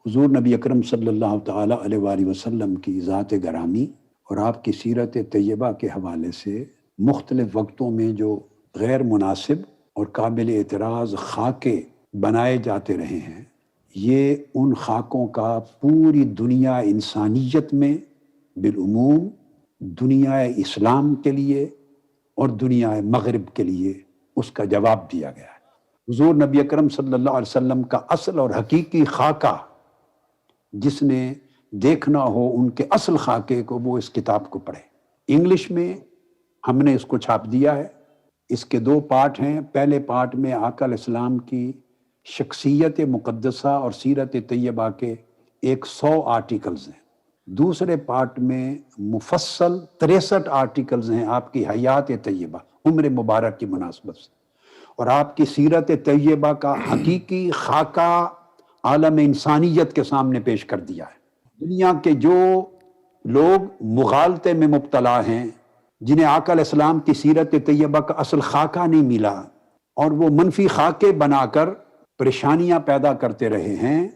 حضور نبی اکرم صلی اللہ تعالیٰ علیہ وآلہ وسلم کی ذات گرامی اور آپ کی سیرت طیبہ کے حوالے سے مختلف وقتوں میں جو غیر مناسب اور قابل اعتراض خاکے بنائے جاتے رہے ہیں، یہ ان خاکوں کا پوری دنیا انسانیت میں بالعموم دنیا اسلام کے لیے اور دنیا مغرب کے لیے اس کا جواب دیا گیا ہے۔ حضور نبی اکرم صلی اللہ علیہ وسلم کا اصل اور حقیقی خاکہ جس نے دیکھنا ہو ان کے اصل خاکے کو، وہ اس کتاب کو پڑھے۔ انگلش میں ہم نے اس کو چھاپ دیا ہے۔ اس کے 2 پارٹ ہیں۔ پہلے پارٹ میں آقا علیہ السلام کی شخصیت مقدسہ اور سیرت طیبہ کے 100 آرٹیکلز ہیں۔ دوسرے پارٹ میں مفصل 63 آرٹیکلز ہیں آپ کی حیات طیبہ، عمر مبارک کی مناسبت سے، اور آپ کی سیرت طیبہ کا حقیقی خاکہ عالم انسانیت کے سامنے پیش کر دیا ہے۔ دنیا کے جو لوگ مغالطے میں مبتلا ہیں، جنہیں آقا علیہ السلام کی سیرت طیبہ کا اصل خاکہ نہیں ملا اور وہ منفی خاکے بنا کر پریشانیاں پیدا کرتے رہے ہیں،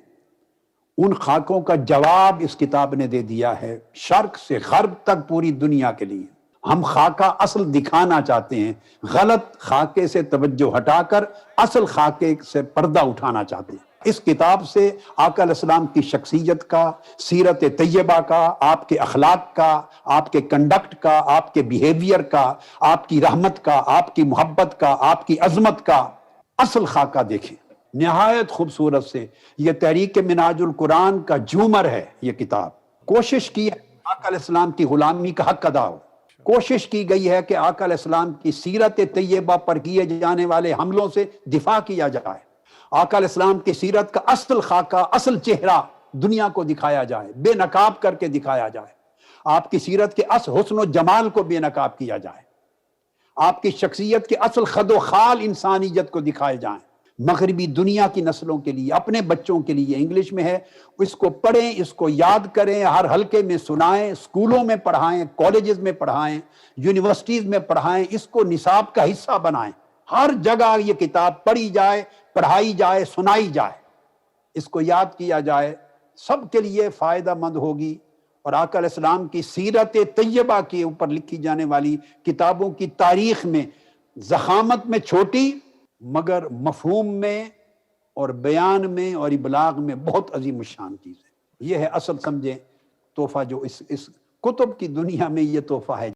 ان خاکوں کا جواب اس کتاب نے دے دیا ہے، شرق سے غرب تک پوری دنیا کے لیے۔ ہم خاکہ اصل دکھانا چاہتے ہیں، غلط خاکے سے توجہ ہٹا کر اصل خاکے سے پردہ اٹھانا چاہتے ہیں۔ اس کتاب سے آقا علیہ السلام کی شخصیت کا، سیرت طیبہ کا، آپ کے اخلاق کا، آپ کے کنڈکٹ کا، آپ کے بیہیویئر کا، آپ کی رحمت کا، آپ کی محبت کا، آپ کی عظمت کا اصل خاکہ دیکھیں۔ نہایت خوبصورت سے یہ تحریک منہاج القرآن کا جومر ہے۔ یہ کتاب کوشش کی ہے آقا علیہ السلام کی غلامی کا حق ادا ہو، کوشش کی گئی ہے کہ آقا علیہ السلام کی سیرت طیبہ پر کیے جانے والے حملوں سے دفاع کیا جائے، آقا علیہ السلام کی سیرت کا اصل خاکہ، اصل چہرہ دنیا کو دکھایا جائے، بے نقاب کر کے دکھایا جائے، آپ کی سیرت کے اصل حسن و جمال کو بے نقاب کیا جائے، آپ کی شخصیت کے اصل خد و خال انسانیت کو دکھائے جائیں۔ مغربی دنیا کی نسلوں کے لیے، اپنے بچوں کے لیے، انگلش میں ہے، اس کو پڑھیں، اس کو یاد کریں، ہر حلقے میں سنائیں، اسکولوں میں پڑھائیں، کالجز میں پڑھائیں، یونیورسٹیز میں پڑھائیں، اس کو نصاب کا حصہ بنائیں۔ ہر جگہ یہ کتاب پڑھی جائے، پڑھائی جائے، سنائی جائے، اس کو یاد کیا جائے، سب کے لیے فائدہ مند ہوگی۔ اور آقا علیہ السلام کی سیرت طیبہ کے اوپر لکھی جانے والی کتابوں کی تاریخ میں ضخامت میں چھوٹی، مگر مفہوم میں اور بیان میں اور ابلاغ میں بہت عظیم الشان چیز ہے۔ یہ ہے اصل سمجھیں تحفہ جو اس کتب کی دنیا میں یہ تحفہ ہے۔